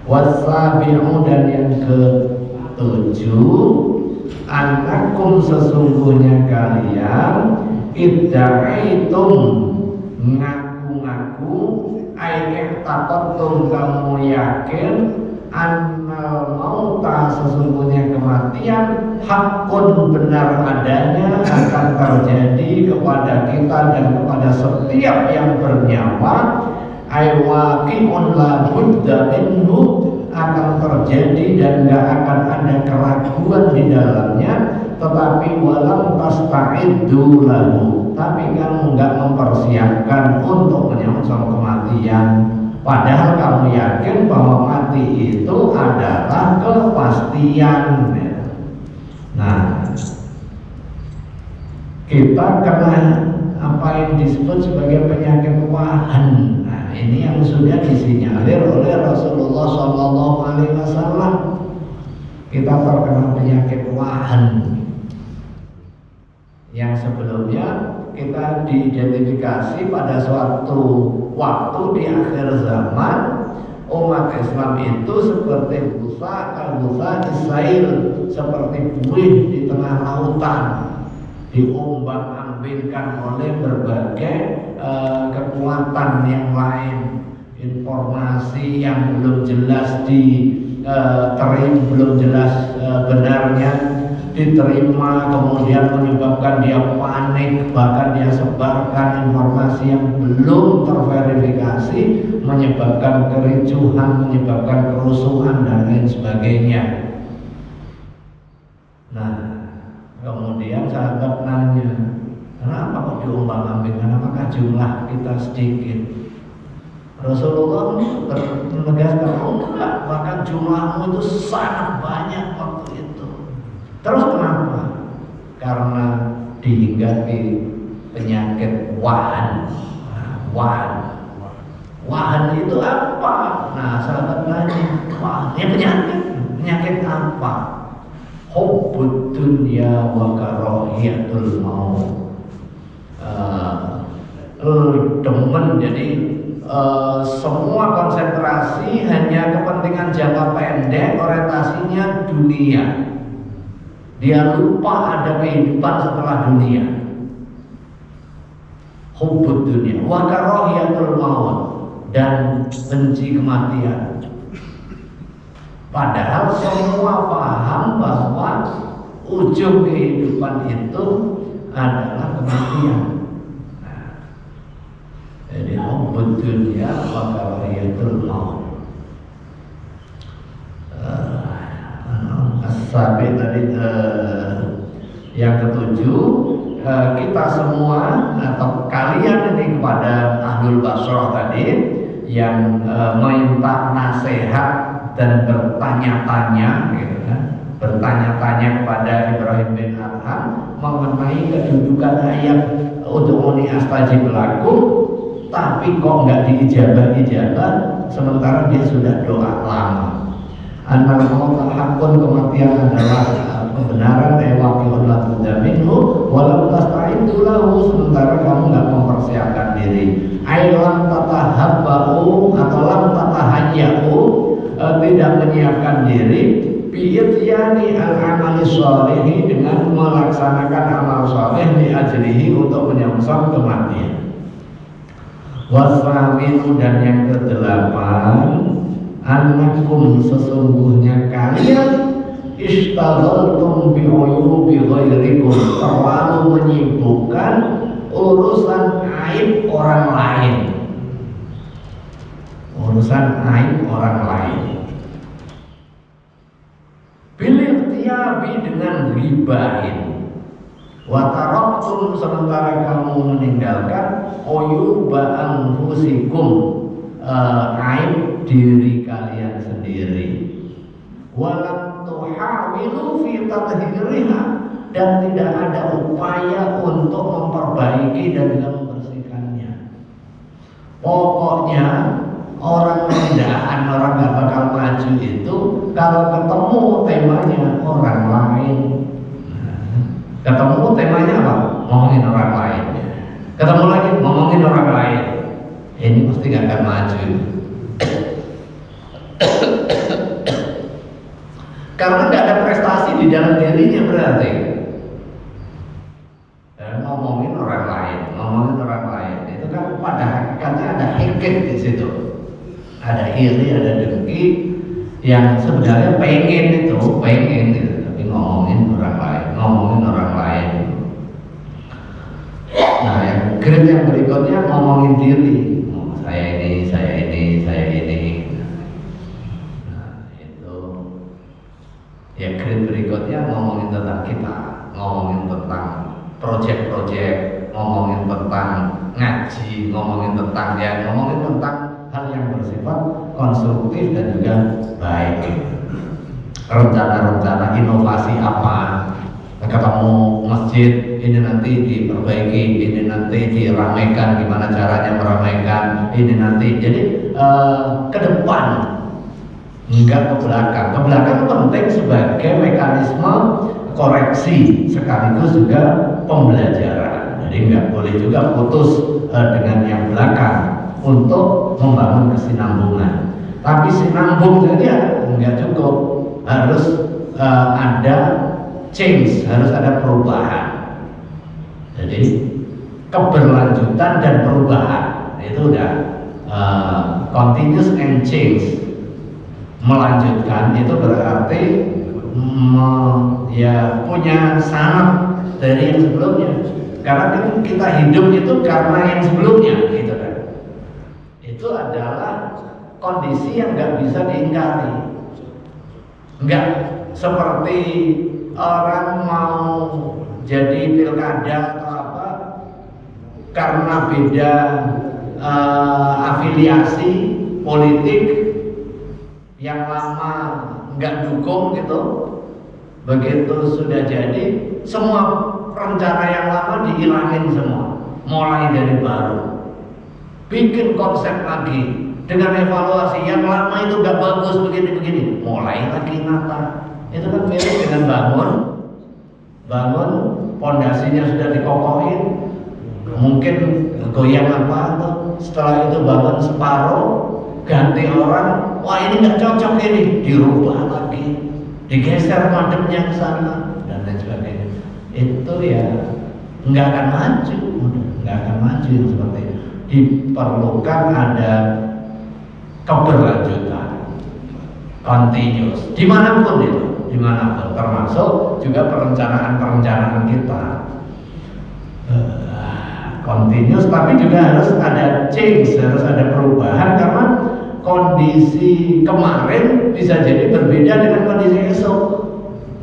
Wasabi'u, dan yang ketujuh, annakum sesungguhnya kalian idda'aitum, ngaku-ngaku, ai taqattum, kamu yakin, annal mauta, sesungguhnya kematian, hakun, benar adanya, akan terjadi kepada kita dan kepada setiap yang bernyawa. aywaqi'un la budda minhu, akan terjadi dan gak akan ada keraguan di dalamnya, tetapi walam tasta'iddu lahu, tapi kamu gak mempersiapkan untuk menyongsong kematian, padahal kamu yakin bahwa mati itu adalah kepastian. Nah, kita kena apa yang disebut sebagai penyakit wahan. Nah, ini yang sudah disinyalir oleh Rasulullah SAW. Kita terkena penyakit wahan yang sebelumnya kita diidentifikasi pada suatu waktu di akhir zaman umat Islam itu seperti busa Israel, seperti buih di tengah lautan, diombang-ambingkan oleh berbagai kekuatan yang lain, informasi yang belum jelas belum jelas benarnya diterima, kemudian menyebabkan dia panik, bahkan dia sebarkan informasi yang belum terverifikasi, menyebabkan kericuhan, menyebabkan kerusuhan dan lain sebagainya. Nah, kemudian sahabat nanya, kenapa kok diombang-ambingkan? Apakah jumlah kita sedikit? Rasulullah menegaskan, enggak, bahkan jumlahmu itu sangat banyak waktu itu. Terus kenapa? Karena dihinggapi penyakit wahan. Wahan itu apa? Nah, sahabat nanya, wahan ya penyakit apa? Hubbud dunya wa karahiyatul maut. Demen, jadi semua konsentrasi hanya kepentingan jangka pendek, orientasinya dunia. Dia lupa ada kehidupan setelah dunia. Hubbud dunya wa karahiyatul maut, dan benci kematian. Padahal semua paham bahwa ujung kehidupan itu adalah kematian. Jadi hubbud dunya wa karahiyatul maut. As-sabi tadi yang ketujuh, kita semua atau kalian ini kepada Ahlul Basrah tadi yang minta nasihat dan bertanya-tanya, gitu kan? Bertanya-tanya kepada Ibrahim bin Adham mengenai kedudukan ayat ud'uni astajib lakum, tapi kok nggak diijabah-ijabah sementara dia sudah doa lama. Annal mauta haqqun, kematian adalah kebenaran, waqi'un la budda minhu wa lam tasta'iddu lahu, sementara kamu nggak mempersiapkan diri. Lam tatahabbau atau lam tatahayyau, tidak menyiapkan diri bi'ityani al-amali sholihi, dengan melaksanakan amal soleh di ajlihi, untuk menyongsong kematian. Wasraminu, dan yang kedelapan, annakum, sesungguhnya kalian ishtaghaltum bi'uyubi ghairikum, terlalu menyibukkan urusan aib orang lain. Urusan aib orang lain. Bilil tiabi, dengan ribahin. Wataraktum, sementara kamu meninggalkan uyuba anfusikum, aib diri kalian sendiri. Walam tuhawilu fi tathhiriha, dan tidak ada upaya untuk memperbaiki dan juga membersihkannya. Pokoknya orang mendahan, orang gak bakal maju itu kalau ketemu temanya orang lain. Ketemu temanya apa? Ngomongin orang lain. Ketemu lagi ngomongin orang lain. Ini pasti gak akan maju. Karena gak ada prestasi di dalam dirinya berarti. Ngomongin orang lain itu kan pada hakikatnya ada hikit di situ. Ada iri, ada dengki, yang sebenarnya pengen itu, tapi ngomongin orang lain. Nah, yang grade yang berikutnya ngomongin diri. Saya Background berikutnya ngomongin tentang kita, ngomongin tentang project-project, ngomongin tentang ngaji, ngomongin tentang hal yang bersifat konstruktif dan juga baik. Rencana-rencana inovasi apa? Ketemu masjid ini nanti diperbaiki, ini nanti diramaikan, gimana caranya meramaikan, ini nanti. Jadi ke depan, enggak ke belakang. Ke belakang penting sebagai mekanisme koreksi sekaligus juga pembelajaran. Jadi enggak boleh juga putus dengan yang belakang untuk membangun kesinambungan. Tapi sinambung saja enggak cukup, harus ada change, harus ada perubahan. Jadi keberlanjutan dan perubahan itu udah continuous and change. Melanjutkan itu berarti ya punya sanad dari yang sebelumnya. Karena kan kita hidup itu karena yang sebelumnya, gitu kan. Itu adalah kondisi yang nggak bisa diingkari. Nggak seperti orang mau jadi pilkada atau apa karena beda afiliasi politik, yang lama nggak dukung gitu, begitu sudah jadi semua rencana yang lama dihilangin semua, mulai dari baru, bikin konsep lagi dengan evaluasi yang lama itu nggak bagus begini-begini, mulai lagi nata. Itu kan mirip dengan bangun pondasinya sudah dikokohin, mungkin goyang apa tuh, setelah itu bangun separuh, ganti orang, wah ini nggak cocok ini, dirubah lagi, digeser madepnya ke sana dan lain sebagainya. Itu ya nggak akan maju yang seperti itu. Diperlukan ada keberlanjutan, continuous, dimanapun itu, termasuk juga perencanaan kita. Continuous, tapi juga harus ada change, harus ada perubahan karena kondisi kemarin bisa jadi berbeda dengan kondisi esok.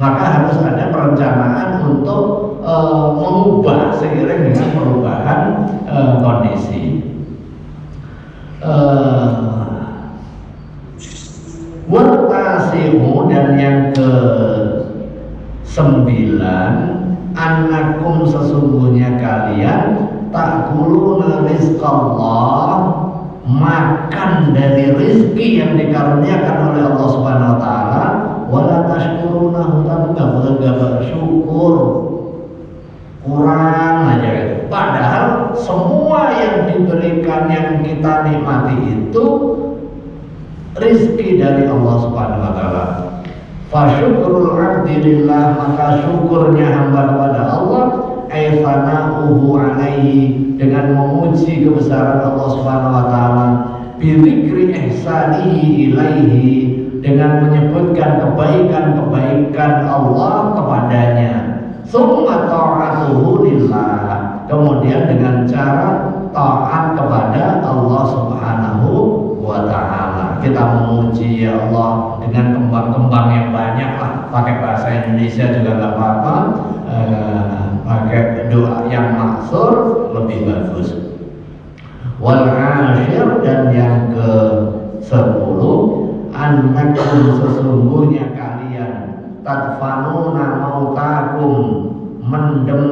Maka harus ada perencanaan untuk mengubah seiring dengan perubahan kondisi. Wartasihu, dan yang ke-9, annakum, sesungguhnya kalian ta'kuluna rizqallah, makan dari rizki yang dikaruniakan oleh Allah Subhanahu wa taala, wala tashkurunahu, tapi enggak bersyukur. Kurang aja itu. Padahal semua yang diberikan, yang kita nikmati itu rizki dari Allah Subhanahu wa taala. Fasyukrul abdi lillah, maka syukurnya hamba kepada Allah, ay sana'uhu alaihi, dengan memuji kebesaran Allah Subhanahu wa taala, bi dzikri ihsanihi ilaihi, dengan menyebutkan kebaikan-kebaikan Allah kepadanya. Summa ta'atuhu lillah, kemudian dengan cara taat kepada Allah Subhanahu wa ta'ala. Kita memuji ya Allah dengan kembang-kembang yang banyak lah, pakai bahasa Indonesia juga nggak apa-apa, pakai doa yang maksur lebih bagus. Wal asyir, dan yang ke-10, annakum, sesungguhnya kalian, tadfanuna mautakum, mendem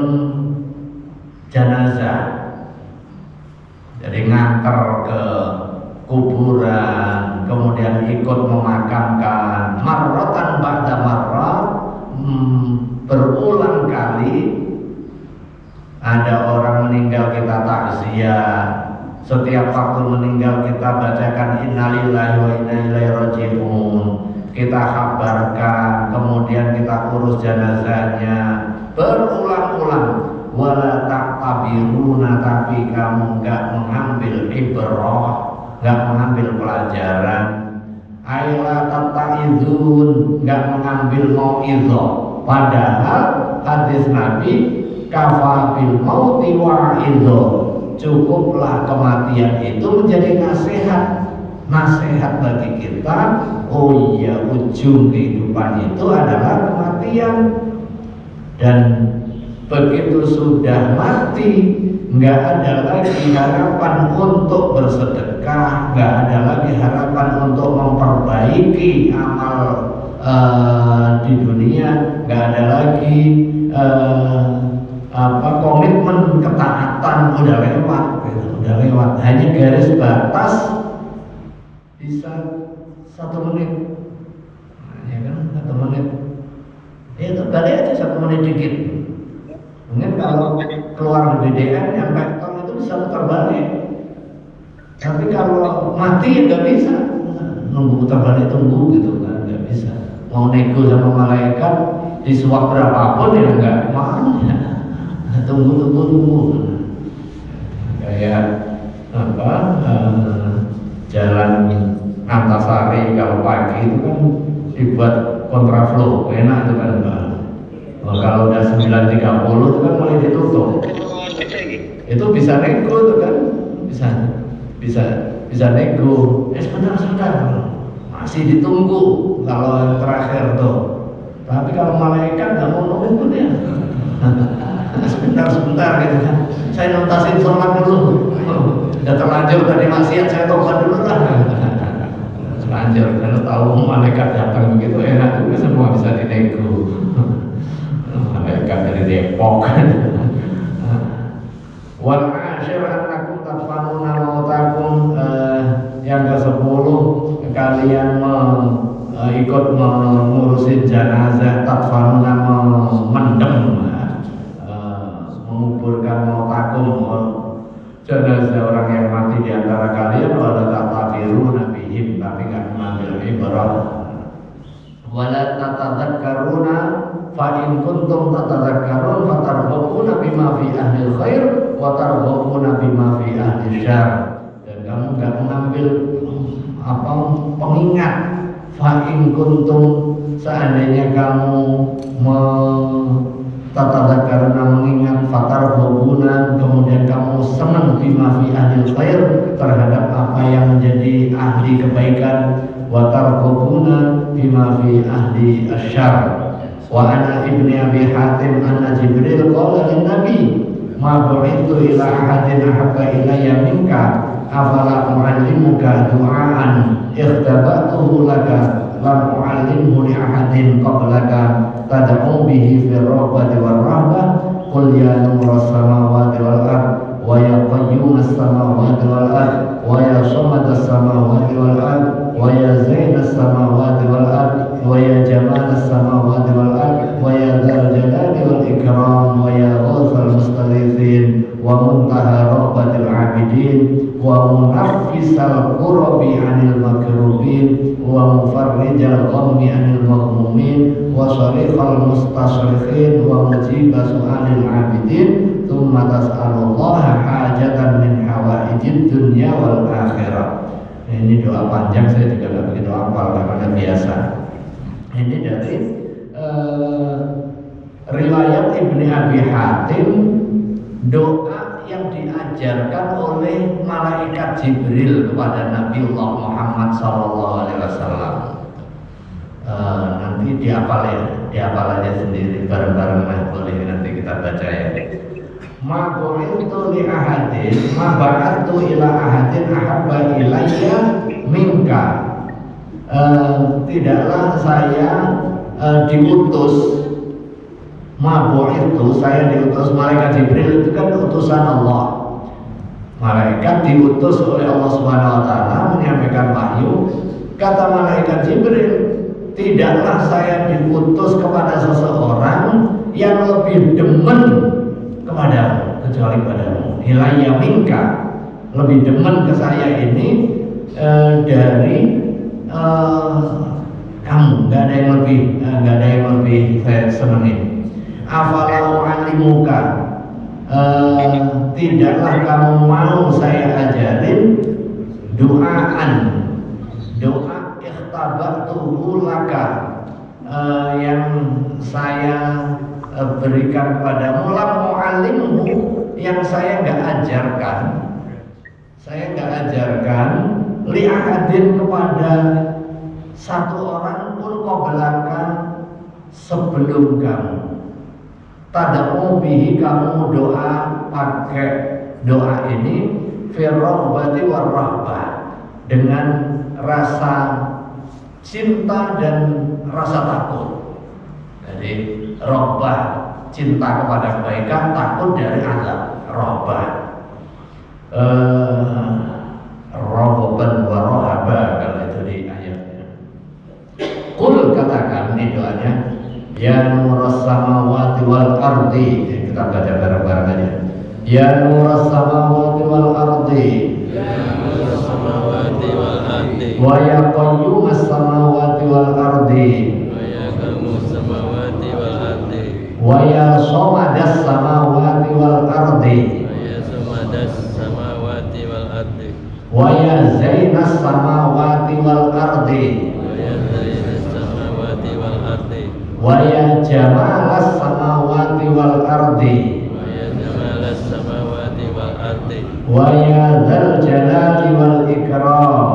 jenazah, jadi nganter ke kuburan, kemudian ikut memakamkan, marratan ba'da marrah, berulang kali. Ada orang meninggal kita takziah, setiap waktu meninggal kita bacakan innalillahi wa inna ilaihi raji'un, kita kabarkan, kemudian kita urus jenazahnya berulang-ulang. Wala taqtabiruna, tapi kamu enggak mengambil ibrah, enggak mengambil pelajaran. Aila tattaizun, enggak mengambil mau'izah. Padahal hadis Nabi, kafa bil mauti wa'izah, cukuplah kematian itu menjadi nasihat. nasihat bagi kita. Oh iya, ujung kehidupan itu adalah kematian, dan begitu sudah mati nggak ada lagi harapan untuk bersedekah, nggak ada lagi harapan untuk memperbaiki amal di dunia, nggak ada lagi komitmen ketaatan, udah lewat gitu, udah lewat. Hanya garis batas bisa 1 menit, ya kan, 1 menit. Ya terbalik aja 1 menit dikit. Mungkin kalau keluar BDN yang vektor itu bisa putar balik. Tapi kalau mati ya nggak bisa. Nunggu putar balik, tunggu gitu kan, nggak bisa. Mau nego sama malaikat disuap berapapun ya nggak mau ya. Tunggu. Kayak apa? Jalan Antasari kalau pagi itu kan dibuat kontraflow, enak itu kan, Pak. Kalau udah 9.30 itu kan mulai ditutup. Itu bisa nego tuh kan, bisa nego. Sebentar, masih ditunggu kalau yang terakhir tuh. Tapi kalau malaikat nggak mau nunggu dia. Sebentar gitu kan. Saya nuntasin sholat dulu. Udah terlanjur tadi maksiat, saya tobat dulu lah. Terlanjur, kalau tahu malaikat datang begitu enak juga, semua bisa dinego. Malaikat dari Depok. Wal asyir annakum tadfanuna mautakum, yang ke-10 kalian ikut mengurusin jenazah, tadfanuna mendem, menguburkan mautakum, jenazah orang yang mati di antara kalian. Wala tatabiru nabihim, tapi nggak mengambil ibarat. Wala tatadzakkaruna fa in kuntum tatadzakkarun fatarhabuna bima fi ahli khair wa tarhabuna bima fi ahli syarr. Dan kamu nggak mengambil pengingat. Fa in kuntum, seandainya kamu tatadzakkaruna, mengingat, fatarhabuna, kemudian kamu senang bima fi ahli khair, terhadap apa yang menjadi ahli kebaikan, wa tarhabuna bima fi ahli asyarr. Wa ana ibni Abi Hatim anna Jibril qala lin nabi ma bu'ithu ila ahadin ahabba ilayya minka afala u'allimuka du'aan ikhtabatuhu laka lam u'allimhu li ahadin qablaka tad'u bihi fi ar-raghbati war-rahbah qul ya nuras samawati wal ard wa ya qayyumas samawati wal ard wa ya samadas samawati wal ard wa ya zainas samawati wal ard wa ya jamalas samawati wal ard wa ya dzal jalali wal ikram wa ya ghawthal mustaghithin wa muntaha rabbatil abidin wa munaffisal qurabi anil makrubin wa mufarrijal ghammi anil maghmumin wa sharifal mustashrikhin wa mujiba su'alil abidin thumma tas'alullaha hajatan min hawaijid dunya wal akhirah. Ini doa panjang, saya juga tidak begitu hafal karena biasa. Ini dari riwayat Ibni Abi Hatim, doa yang diajarkan oleh malaikat Jibril kepada Nabiullah Muhammad SAW. Nanti dihafal aja sendiri bareng-bareng lah, boleh nanti kita baca ya. Ma bu'ithu li ahadin, ma ba'athu ila ahadin ahabba ilayya minka. Tidaklah saya diutus, ma bu'ithu, saya diutus. Malaikat Jibril itu kan utusan Allah. Malaikat diutus oleh Allah Subhanahu wa taala menyampaikan wahyu. Kata malaikat Jibril, tidaklah saya diutus kepada seseorang yang lebih demen kepadamu kecuali padamu. Ilayya minka, lebih demen ke saya ini dari kamu. Nggak ada yang lebih saya senangi. Afala u'allimuka, tidaklah kamu mau saya ajarin doa ikhtabatuhu laka, yang saya berikan kepadamu, lam mu'allimhu, yang saya nggak ajarkan li'ahadin kepada satu orang pun qablakan sebelum kamu. Tad'u bihi, kamu doa pakai doa ini firrahbati warrahbah, dengan rasa cinta dan rasa takut. Jadi rohbah cinta kepada kebaikan, takut dari azab. Rohbah rohban wa rohaba, kalau itu di ayatnya. Qul, katakan di doanya, ya nuras samawati wal ardi. Kita baca bareng-bareng aja. Ya nuras samawati wal ardi, wa ya qayyumas samawati wal ardi, wa ya somadas samawati wal ardi, wa ya zainas samawati wal ardi, wa ya jamalas samawati wal ardi, wa ya dzal jalali wal ikram,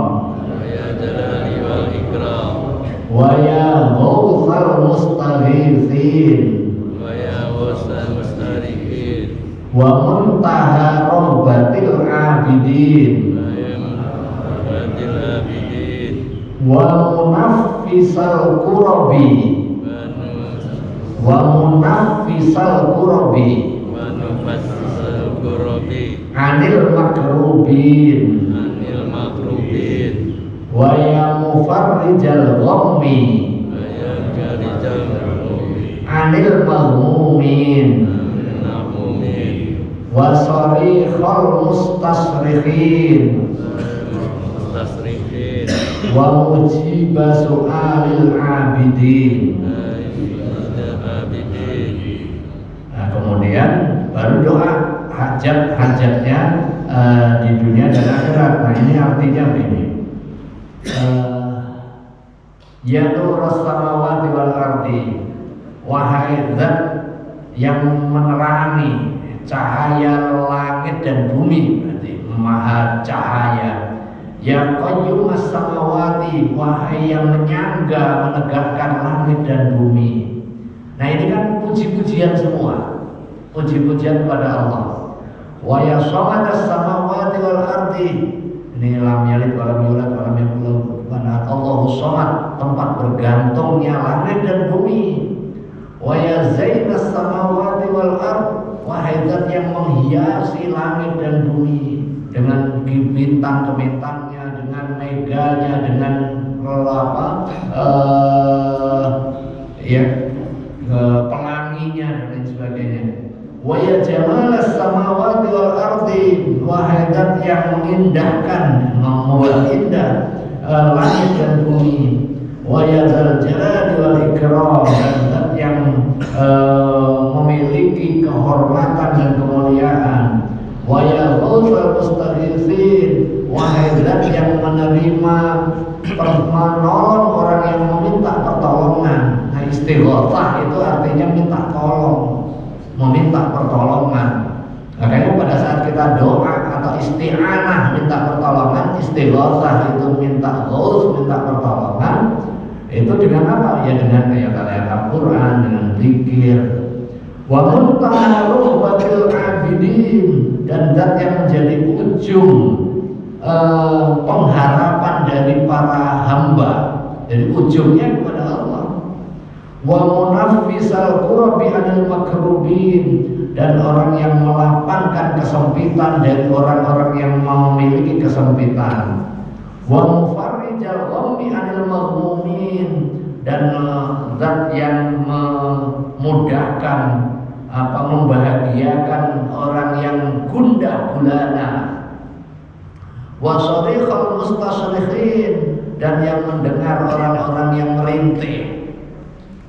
wa ya ghawthal mustaghithin, wa muntaha rahbatil abidin, wa munaffisal kurabi, wa munaffisal kurabi, anil makrubin, wa ya mufarrijal ghammi, anil maghmumin, wa sarikhal mustasrikhin, wa mujiba su'alil abidin. Nah, kemudian baru doa hajat-hajatnya di dunia dan akhirat. Nah, ini artinya begini. Ya nuras samawati wal ardi, wahai zat yang menerangi cahaya langit dan bumi, berarti maha cahaya. Ya qayyumas samawati, wahai yang menyangga menegakkan langit dan bumi. Nah, ini kan puji-pujian semua, puji-pujian kepada Allah. Wa ya somadas samawati wal ardi, ini lam yalid wa lam yulad wa lam yakul lahu kufuwan ahad. Allahu somad, tempat bergantungnya langit dan bumi. Wa ya zainas samawati wal ard, wahai zat yang menghiasi langit dan bumi dengan bintang-bintangnya, dengan meganya, dengan pelanginya dan lain sebagainya. Wa ya jamalas samawati wal ardi, wahai zat yang mengindahkan, membuat indah langit dan bumi. Wa ya dzal jalali wal ikram, dan zat yang memiliki kehormatan dan kemuliaan. Wa ya ghawthal mustaghithin, wahai zat yang menerima menolong orang yang meminta pertolongan. Nah, istighatsah itu artinya minta tolong, meminta pertolongan. Makanya pada saat kita doa atau isti'anah minta pertolongan, istighatsah itu minta ghauts, minta pertolongan. Itu dengan apa? Ya dengan ayat-ayat Al-Quran, dengan zikir. Wa muntaha rahbatil abidin, dan zat yang menjadi ujung pengharapan dari para hamba. Jadi ujungnya kepada Allah. Wa munaffisal kurabi anil makrubin, dan orang yang melapangkan kesempitan dari orang-orang yang memiliki kesempitan. Wa mufarrijal ghammi anil maghmumin, dan zat yang memudahkan membahagiakan orang yang gundah gulana. Wa sarikhal mustasrikhin, dan yang mendengar orang-orang yang merintih.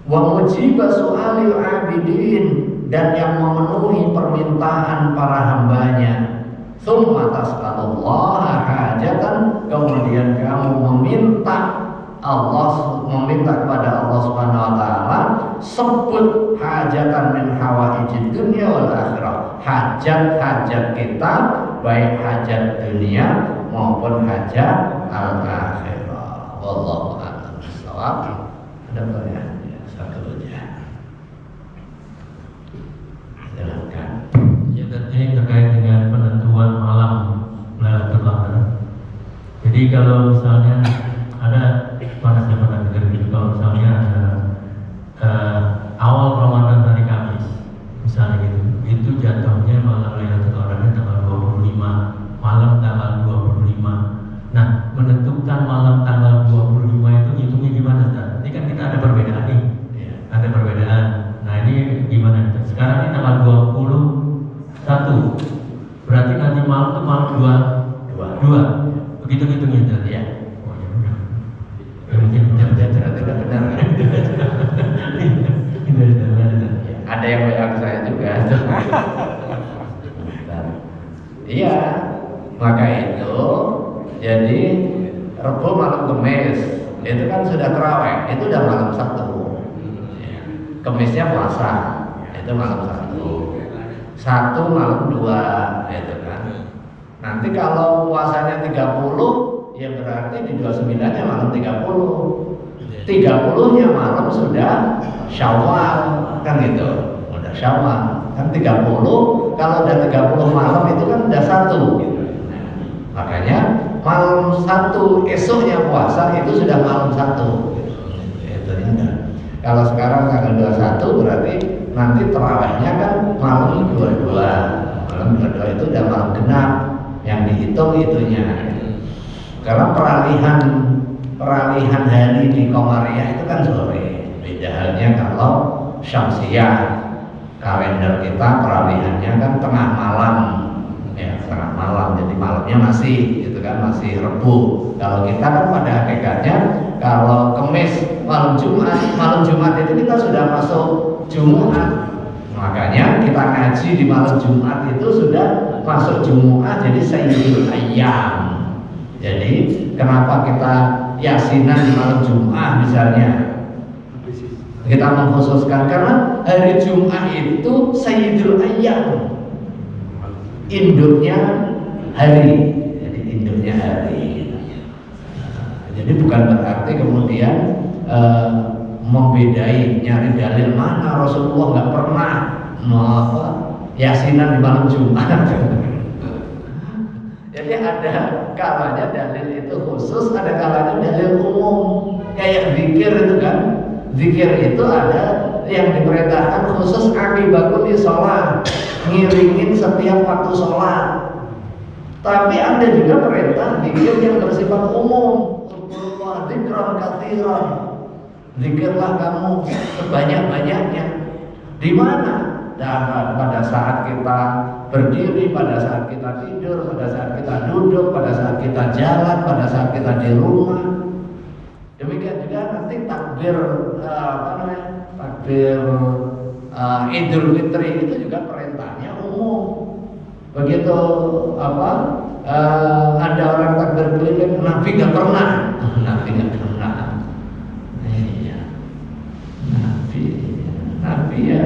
Wa mujiba su'alil abidin, dan yang memenuhi permintaan para hambanya. Tsumma tas'alullaha hajatan, kemudian kamu meminta kepada Allah Subhanahu wa taala, sebut hajatan min hawaijid dunya wal akhirah, hajat-hajat kita, baik hajat dunia maupun hajat al-akhirah. Wallahu a'lam bishawab. Ada pertanyaan? Ya, satu aja. Silakan. Ya, tadi terkait dengan penentuan malam Lailatul Qadar. Jadi kalau misalnya ada, mana saya pernah dengar gitu, kalau misalnya ada awal Ramadan hari Kamis, misalnya gitu, itu jatuhnya malam Lailatul Qadarnya tanggal 25, malam tanggal 25. Nah, menentukan malam tanggal 25 itu hitungnya gimana, Ustaz? Ini kan kita ada perbedaan nih, ada perbedaan. Nah, ini gimana? Sekarang ini tanggal 21, berarti nanti malam itu malam 2. Begitu hitungnya, Ustaz ya? Oh ya udah. Ya, mungkin Tidak benar kan? Ada yang WA ke saya juga. Iya, maka itu jadi Rebo malam Kemis itu kan sudah terawih, itu udah malam 1. Kemisnya puasa, itu malam 1 malam 2, itu kan. Nanti kalau puasanya 30, ya berarti di 29-nya malam 30. 30-nya malam sudah Syawal, kan gitu. Udah Syawal. Kan 30, kalau udah 30 malam itu kan udah 1. Makanya malam 1 esoknya puasa itu sudah malam 1. Itu ya. Kalau sekarang tanggal 21 berarti nanti terawihnya kan malam 22. Malam 22 itu udah malam genap. Yang dihitung itunya. Karena peralihan hari di Komariah itu kan sore. Beda halnya kalau Syamsiyah, kalender kita peralihannya kan tengah malam, ya tengah malam. Jadi malamnya masih, gitu kan, masih Rebu. Kalau kita kan pada hakikatnya kalau Kemis malam Jumat itu kita sudah masuk Jumat. Makanya kita ngaji di malam Jumat itu sudah masuk Jumat, jadi Sayyidul Ayyam. Jadi kenapa kita yasinan di malam Jumat misalnya? Kita mengkhususkan karena hari Jumat itu Sayyidul Ayyam, induknya hari. Jadi induknya hari. Jadi bukan berarti kemudian membedai, nyari dalil mana Rasulullah nggak pernah yasinan di malam Jumat. Jadi ada kalanya dalil itu khusus, ada kalanya dalil umum. Kayak zikir itu kan, zikir itu ada yang diperintahkan khusus akibatun di sholat, ngiringin setiap waktu sholat. Tapi ada juga perintah zikir yang bersifat umum. Subhanallah, dzikran katsiran. Zikirlah kamu sebanyak-banyaknya. Di mana? Pada saat kita berdiri, pada saat kita tidur, pada saat kita duduk, pada saat kita jalan, pada saat kita di rumah. Demikian juga nanti takbir takbir Idul Fitri itu juga perintahnya umum. Begitu ada orang takbir keliling, Nabi nggak pernah. Nabi nggak pernah. Nabi ya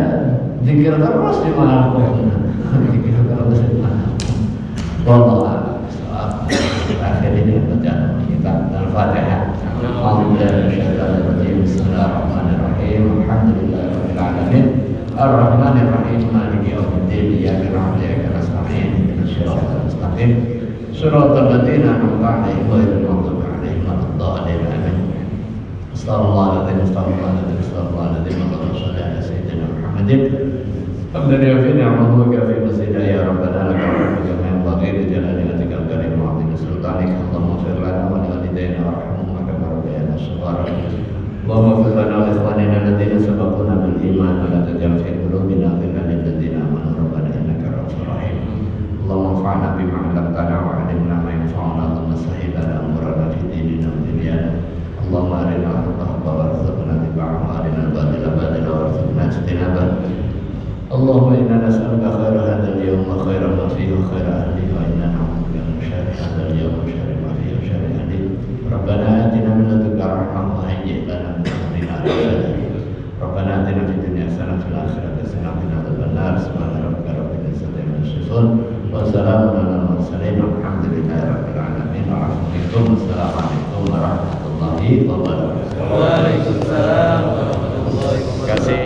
zikir terus di mana pun, zikir terus di mana. Wallahu a'lam. Akhir ini bacaan kita Al-Fatihah. Bismillahirrahmanirrahim. Alhamdulillahirabbil alamin. Ar-Rahmanir Rahim. Maliki yaumiddin. Iyyaka na'budu wa iyyaka nasta'in. Ihdinas siratal mustaqim. Shiratal ladzina an'amta 'alaihim ghairil maghdubi 'alaihim waladdallin. Amin. Astagfirullahaladzim, astagfirullahaladzim, astagfirullahaladzim. Allahumma shalli ala sayyidina Muhammadin. Hamdan yafina amruka fi masjidina ya rabbana lakal hamdu kama yanbaghi li jalali wajhikal karim wa 'azimi sultanik. Allahumma ighfir lana wa li walidayna warhamhuma kama rabbayana shighara. Allahumma ighfir lana wa li ikhwanina alladziina sabaquna bil iman wa la taj'al fi qulubina ghillan lil ladziina amanu rabbana innaka ra'ufur rahim. Allahumma anfa'na bima 'allamtana wa 'allimna ma yanfa'una wa sahhil lana umurana fi dinina wa dunyana. Allahumma arina al-haqqa haqqan warzuqna ittiba'ahu wa arina al-batila batilan warzuqna ijtinabah. Allahumma inna nas'aluka khaira hadzal yawm wa khaira ma fihi wa khaira ahlihi wa inna na'udzuka min syarri hadzal yawm wa syarri ma fihi wa syarri ahlihi. Rabbana atina min ladunka rahmah wa hayyi' lana min amrina rashada. Rabbana atina fid dunya hasanah wa fil akhirati hasanah wa qina adzabannar. Subhana rabbika rabbil izzati amma yasifun wa salamun alal mursalin walhamdulillahi rabbil alamin. Assalamualaikum warahmatullahi wabarakatuh. Waalaikumsalam